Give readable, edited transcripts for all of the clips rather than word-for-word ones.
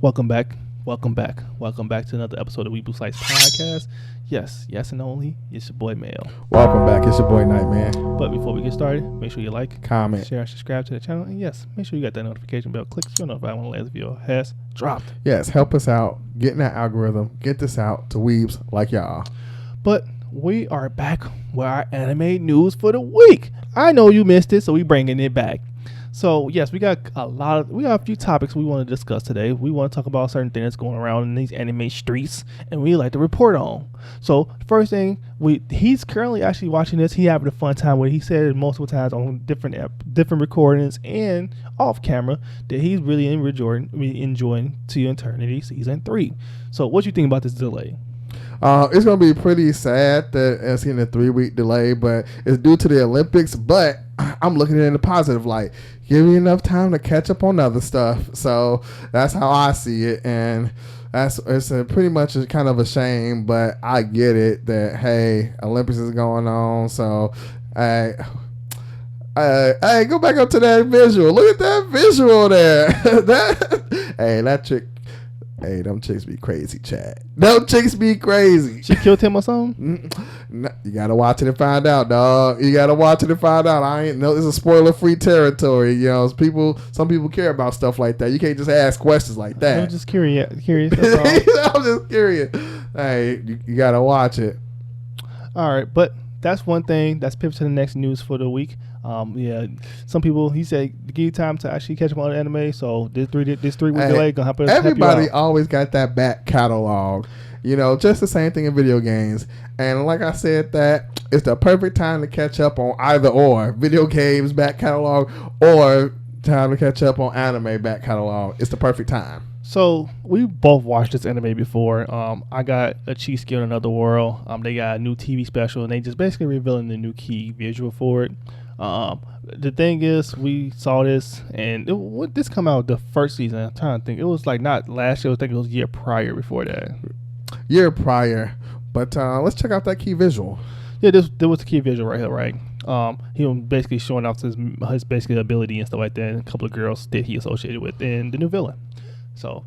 Welcome back. Welcome back. Welcome back to another episode of Weeble Slice Podcast. Yes and only, it's your boy Mayo. Welcome back. It's your boy Nightman. But before we get started, make sure you like, comment, share, and subscribe to the channel. And yes, make sure you got that notification bell. Click so you'll notify when the latest video has dropped. Yes, help us out. Get in that algorithm. Get this out to weebs like y'all. But we are back with our anime news for the week. I know you missed it, so we bringing it back. So yes, we got a few topics we want to discuss today. We want to talk about certain things that's going around in these anime streets, and we like to report on. So first thing, he's currently actually watching this. He having a fun time with it. He said multiple times on different recordings and off camera that he's really enjoying To Eternity Season 3. So what you think about this delay? It's going to be pretty sad that it's getting a 3-week delay, but it's due to the Olympics. But I'm looking at it in a positive light. Give me enough time to catch up on other stuff. So that's how I see it. And it's pretty much kind of a shame, but I get it that, hey, Olympics is going on. So, hey, go back up to that visual. Look at that visual there. That chick. Hey, them chicks be crazy, Chad. Them chicks be crazy. She killed him or something? You gotta watch it and find out, dog. You gotta watch it and find out. I ain't know it's a spoiler-free territory. You know, some people care about stuff like that. You can't just ask questions like that. I'm just curious. That's all. I'm just curious. Hey, you gotta watch it. All right, but that's one thing. That's pivot to the next news for the week. Some people, he said, give you time to actually catch up on the anime. So this 3-week delay gonna help us. Everybody always got that back catalog. You know, just the same thing in video games. And like I said, that it's the perfect time to catch up on either or video games back catalog or time to catch up on anime back catalog. It's the perfect time. So we both watched this anime before. I got a Cheese in Another World. They got a new TV special, and they just basically revealing the new key visual for it. The thing is, we saw this, and this come out the first season. I'm trying to think. It was like not last year. I think it was year prior before that. Year prior. But let's check out that key visual. Yeah, there was the key visual right here, right? He was basically showing off his basically ability and stuff like that, and a couple of girls that he associated with, and the new villain. So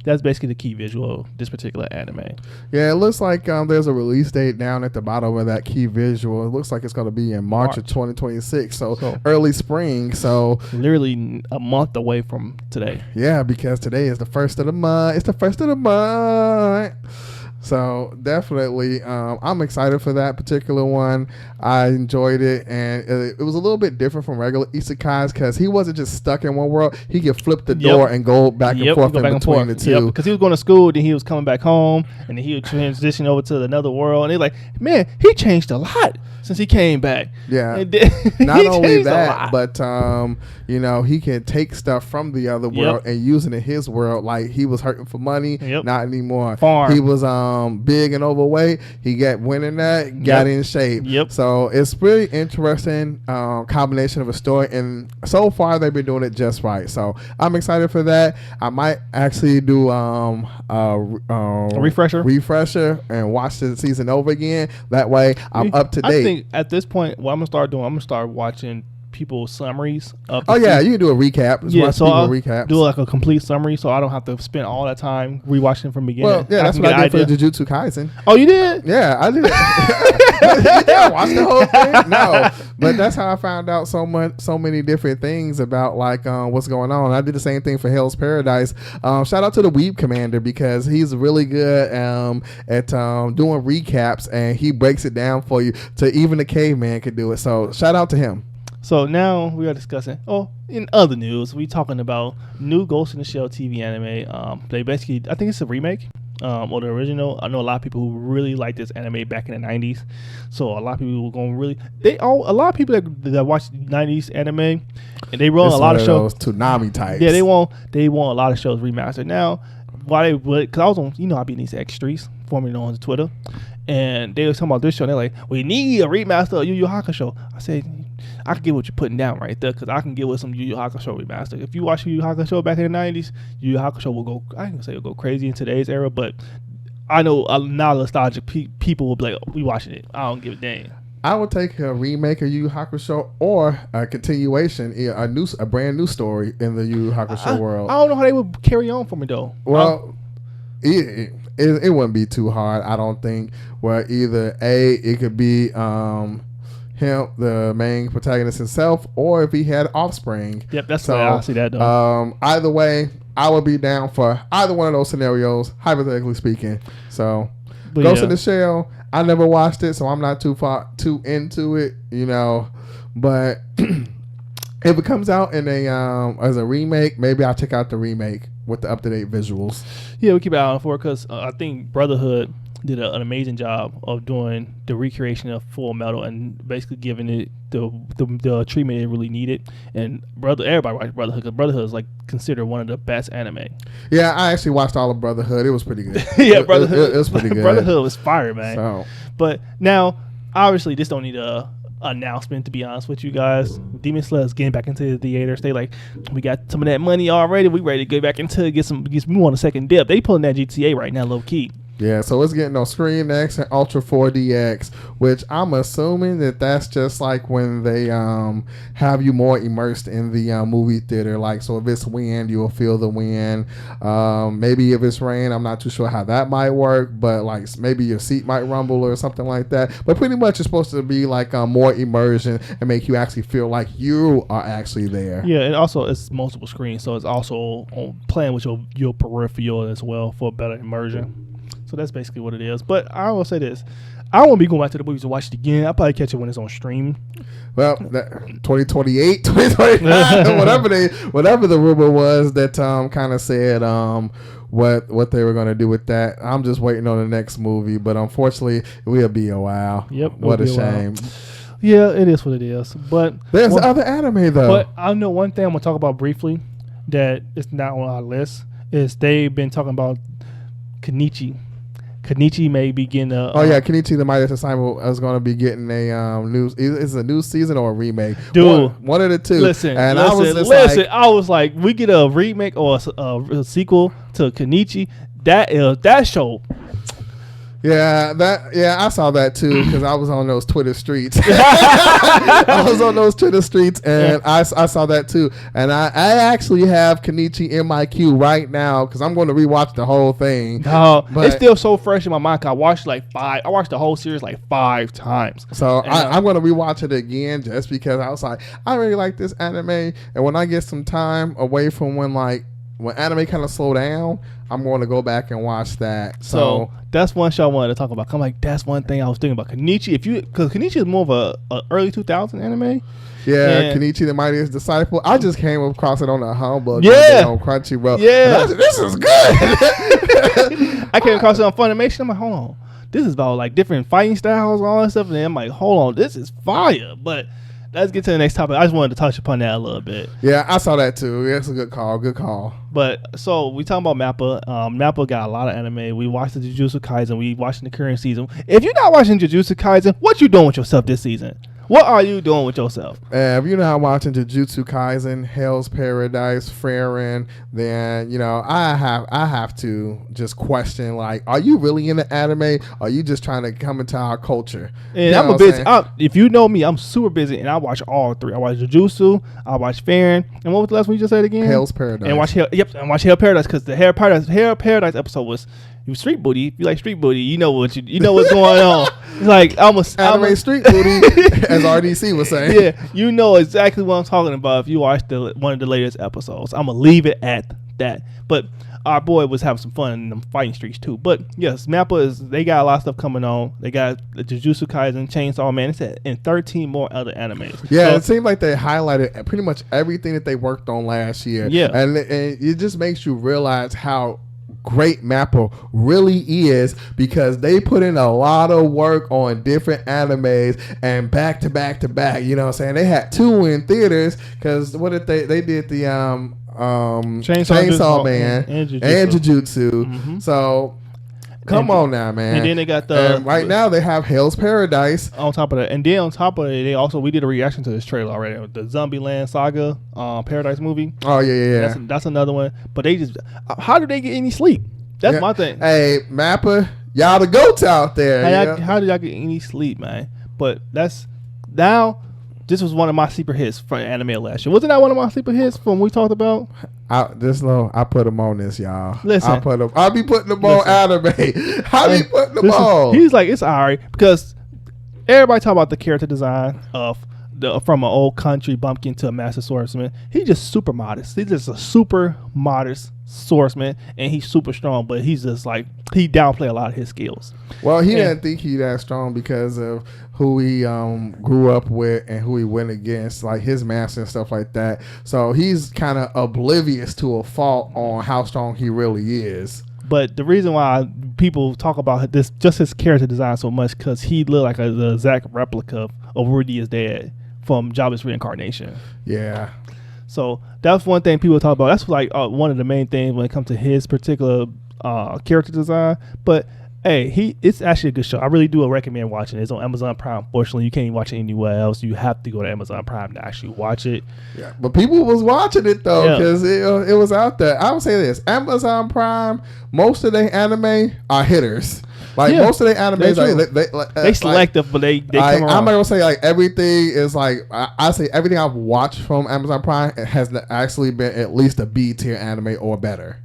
that's basically the key visual of this particular anime. Yeah, it looks like there's a release date down at the bottom of that key visual. It looks like it's going to be in March of 2026, so early spring. So literally a month away from today. Yeah, because today is the first of the month. It's the first of the month. So definitely, I'm excited for that particular one. I enjoyed it, and it was a little bit different from regular isekais because he wasn't just stuck in one world. He could flip the door and go back and forth in between the two. Because he was going to school, then he was coming back home, and then he would transition over to another world. And they're like, man, he changed a lot since he came back. Yeah, not only that, but you know, he can take stuff from the other world and use it in his world. Like he was hurting for money, not anymore. Farm. He was big and overweight. He got winning that, got in shape. So it's pretty interesting combination of a story, and so far they've been doing it just right. So I'm excited for that. I might actually do a refresher and watch the season over again. That way I'm up to date. I think at this point, what I'm gonna start watching people's summaries of you can do a recap. So I'll do like a complete summary, so I don't have to spend all that time rewatching from the beginning. Well, yeah, that's what I did for Jujutsu Kaisen. Oh, you did? Yeah, I did. I watched the whole thing. No, but that's how I found out so many different things about like what's going on. I did the same thing for Hell's Paradise. Shout out to the Weeb Commander because he's really good at doing recaps, and he breaks it down for you to even a caveman could do it. So shout out to him. So now we are discussing. In other news, we talking about new Ghost in the Shell TV anime. They basically, I think it's a remake or the original. I know a lot of people who really like this anime back in the 90s. So a lot of people were going a lot of people that watch 90s anime, and they run a lot of shows. Toonami types. Yeah, they want a lot of shows remastered now. Why they would? Because I was on, I be in these X streets, formerly known as Twitter, and they was talking about this show. And they're like, we need a remaster of Yu Yu Hakusho. I said, I can get what you're putting down right there, because I can get with some Yu Yu Hakusho remaster. If you watch Yu Yu Hakusho back in the 90s, Yu Yu Hakusho will go, I ain't gonna say it'll go crazy in today's era, but I know now nostalgic people will be like, we watching it. I don't give a damn. I would take a remake of Yu Yu Hakusho or a continuation, a brand new story in the Yu Yu Hakusho world. I don't know how they would carry on for me though. Well, it wouldn't be too hard, I don't think. Where either it could be him, the main protagonist himself, or if he had offspring. Yep, that's why I see that though. Either way, I would be down for either one of those scenarios, hypothetically speaking. So, Ghost in the Shell, I never watched it, so I'm not too into it, you know. But if it comes out in as a remake, maybe I'll check out the remake with the up-to-date visuals. Yeah, we keep an eye on for it because I think Brotherhood did an amazing job of doing the recreation of Full Metal and basically giving it the treatment it really needed. And everybody watched Brotherhood because Brotherhood is like considered one of the best anime. Yeah, I actually watched all of Brotherhood. It was pretty good. Yeah, Brotherhood. It was pretty good. Brotherhood was fire, man. So. But now, obviously, this don't need a announcement, to be honest with you guys. Demon Slayer is getting back into the theaters. They like, we got some of that money already. We ready to get back into get we want a second dip. They pulling that GTA right now, low key. Yeah, so it's getting on Screen X and Ultra 4DX, which I'm assuming that's just like when they have you more immersed in the movie theater. Like, so if it's wind, you'll feel the wind. Maybe if it's rain, I'm not too sure how that might work, but like maybe your seat might rumble or something like that. But pretty much it's supposed to be like more immersion and make you actually feel like you are actually there. Yeah, and also it's multiple screens, so it's also playing with your peripheral as well for better immersion. So that's basically what it is. But I will say this. I won't be going back to the movies to watch it again. I'll probably catch it when it's on stream. Well, 2028, 2029, whatever the rumor was that kind of said what they were going to do with that. I'm just waiting on the next movie. But unfortunately, it will be a while. Yep. What a shame. Yeah, it is what it is. But there's other anime, though. But I know one thing I'm going to talk about briefly that is not on our list is they've been talking about Kenichi. Kenichi may be getting a... Kenichi the Mightiest Assignment is going to be getting a is a new season or a remake. Dude. One of the two. Listen, I was like, we get a remake or a sequel to Kenichi. That show... Yeah, I saw that too because I was on those Twitter streets. I was on those Twitter streets and I saw that too. And I actually have Kenichi in my queue right now because I'm going to rewatch the whole thing. It's still so fresh in my mind. I watched the whole series like 5 times. So I'm going to rewatch it again just because I was like, I really like this anime. And when I get some time away from when anime kind of slow down, I'm going to go back and watch that. So that's one show I wanted to talk about. I'm like, that's one thing I was thinking about. Kenichi, because Kenichi is more of a early 2000 anime. Yeah, Kenichi the Mightiest Disciple. I just came across it on the Humbug. Yeah. On Crunchyroll. Yeah. This is good. I came across it on Funimation. I'm like, hold on. This is about like different fighting styles and all that stuff. And then I'm like, hold on. This is fire. But let's get to the next topic. I just wanted to touch upon that a little bit. Yeah, I saw that too. It's a good call. Good call. But so we talking about Mappa. Mappa got a lot of anime. We watched the Jujutsu Kaisen. We watching the current season. If you're not watching Jujutsu Kaisen, what you doing with yourself this season? What are you doing with yourself? If you're not watching Jujutsu Kaisen, Hell's Paradise, Frieren, then I have to just question, like, are you really into anime? Or are you just trying to come into our culture? And I'm a busy. If you know me, I'm super busy, and I watch all 3. I watch Jujutsu, I watch Frieren, and what was the last one you just said again? Hell's Paradise. And watch Hell Paradise because the Hell Paradise episode was. You street booty. If you like street booty, you know what's going on. It's like anime street booty, as RDC was saying. Yeah, you know exactly what I'm talking about if you watch one of the latest episodes. I'm gonna leave it at that. But our boy was having some fun in them fighting streets too. But yes, Mappa they got a lot of stuff coming on. They got the Jujutsu Kaisen, Chainsaw Man, and 13 more other animes. Yeah, it seemed like they highlighted pretty much everything that they worked on last year. Yeah, and it just makes you realize how great Mappa really is because they put in a lot of work on different animes and back to back to back. You know what I'm saying? They had 2 in theaters because what did they did the Chainsaw Man and Jujutsu. Mm-hmm. So come on now, man. And then they got right now they have Hell's Paradise on top of that. And then on top of it, we did a reaction to this trailer already. The Zombieland Saga Paradise movie. Oh yeah. That's another one. But they just how do they get any sleep? That's my thing. Hey, Mappa, y'all the goats out there. How did y'all get any sleep, man? But that's now. This was one of my sleeper hits from anime last year. Wasn't that one of my sleeper hits from we talked about? I put them on this, y'all. Listen, I'll be putting them on anime. I be putting them on. He's like, it's alright because everybody talk about the character design of from an old country bumpkin to a master swordsman. He's just super modest. He's just a super modest swordsman, and he's super strong. But he's just like he downplay a lot of his skills. Well, he didn't think he that strong because of who he grew up with and who he went against, like his master and stuff like that. So he's kind of oblivious to a fault on how strong he really is. But the reason why people talk about this, just his character design so much, because he looked like the exact replica of Rudy is Dead from Jobless Reincarnation. Yeah. So that's one thing people talk about. That's like one of the main things when it comes to his particular character design. But hey, it's actually a good show. I really do recommend watching it. It's on Amazon Prime. Unfortunately, you can't watch it anywhere else. You have to go to Amazon Prime to actually watch it. Yeah, but people was watching it though because it was out there. I would say this: Amazon Prime, most of their anime are hitters. Like most of their animes, they selective, but they come around. I'm not gonna say like everything is like I say everything I've watched from Amazon Prime has actually been at least a B tier anime or better.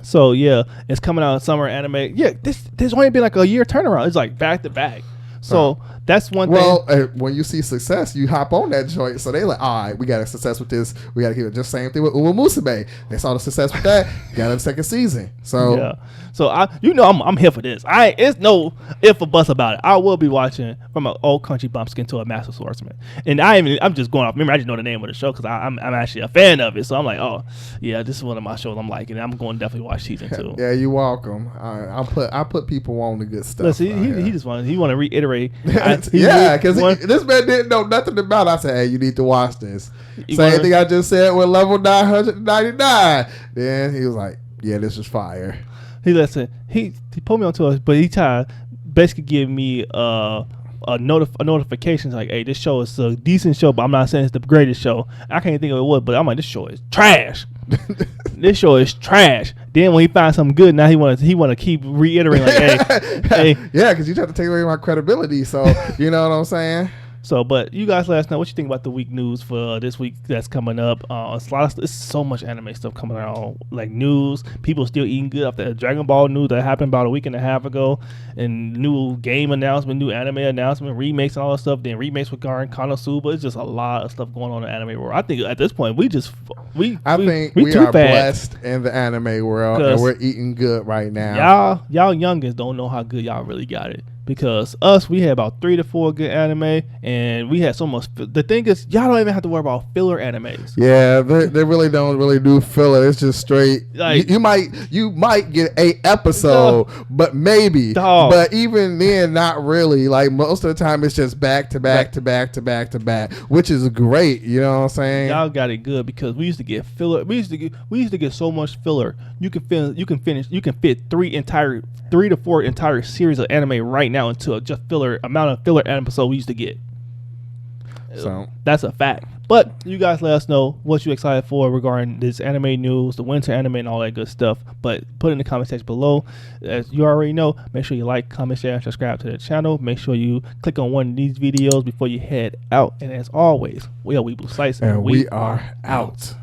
So yeah, it's coming out in summer anime. Yeah, there's only been like a year turnaround. It's like back to back. So that's one thing. Well, when you see success, you hop on that joint. So they like, all right, we got a success with this. We got to keep it. Just same thing with Uma Musume. They saw the success with that. Got a second season. So yeah. So I'm here for this. It's no if or bust about it. I will be watching from an old country bumpkin to a master swordsman. And I'm just going off. Remember, I just know the name of the show because I'm actually a fan of it. So I'm like, oh yeah, this is one of my shows I'm liking. And I'm going to definitely watch season 2. Yeah, you're welcome. I put people on the good stuff. Listen, he just want to reiterate. Because this man didn't know nothing about it. I said, hey, you need to watch this. Same thing I just said with level 999. Then he was like, yeah, this is fire. He put me onto it, but he tried to basically give me a notification like, hey, this show is a decent show, but I'm not saying it's the greatest show. I can't think of what, but I'm like, this show is trash. This show is trash. Then when he finds something good, now he want to keep reiterating like, hey. Yeah, because you try to take away my credibility. So you know what I'm saying. So, but you guys let us know what you think about the week news for this week that's coming up. It's so much anime stuff coming out, like news. People still eating good off the Dragon Ball news that happened about a week and a half ago, and new game announcement, new anime announcement, remakes and all that stuff. Then remakes with Garen Konosuba. It's just a lot of stuff going on in the anime world. I think at this point we are blessed in the anime world, and we're eating good right now. Y'all youngins don't know how good y'all really got it. Because we had about 3 to 4 good anime, and we had so much. The thing is, y'all don't even have to worry about filler animes. Yeah, they really don't really do filler. It's just straight. Like, you might get 8 episode, but maybe. But even then, not really. Like most of the time, it's just back to back to back to back to back, which is great. You know what I'm saying? Y'all got it good because we used to get filler. We used to get so much filler. You can fit 3 to 4 entire series of anime right now into a just amount of filler episode we used to get. So that's a fact. But you guys let us know what you're excited for regarding this anime news, the winter anime, and all that good stuff. But put it in the comment section below. As you already know, make sure you like, comment, share, and subscribe to the channel. Make sure you click on one of these videos before you head out. And as always, we are Weeble Slice, and we are out.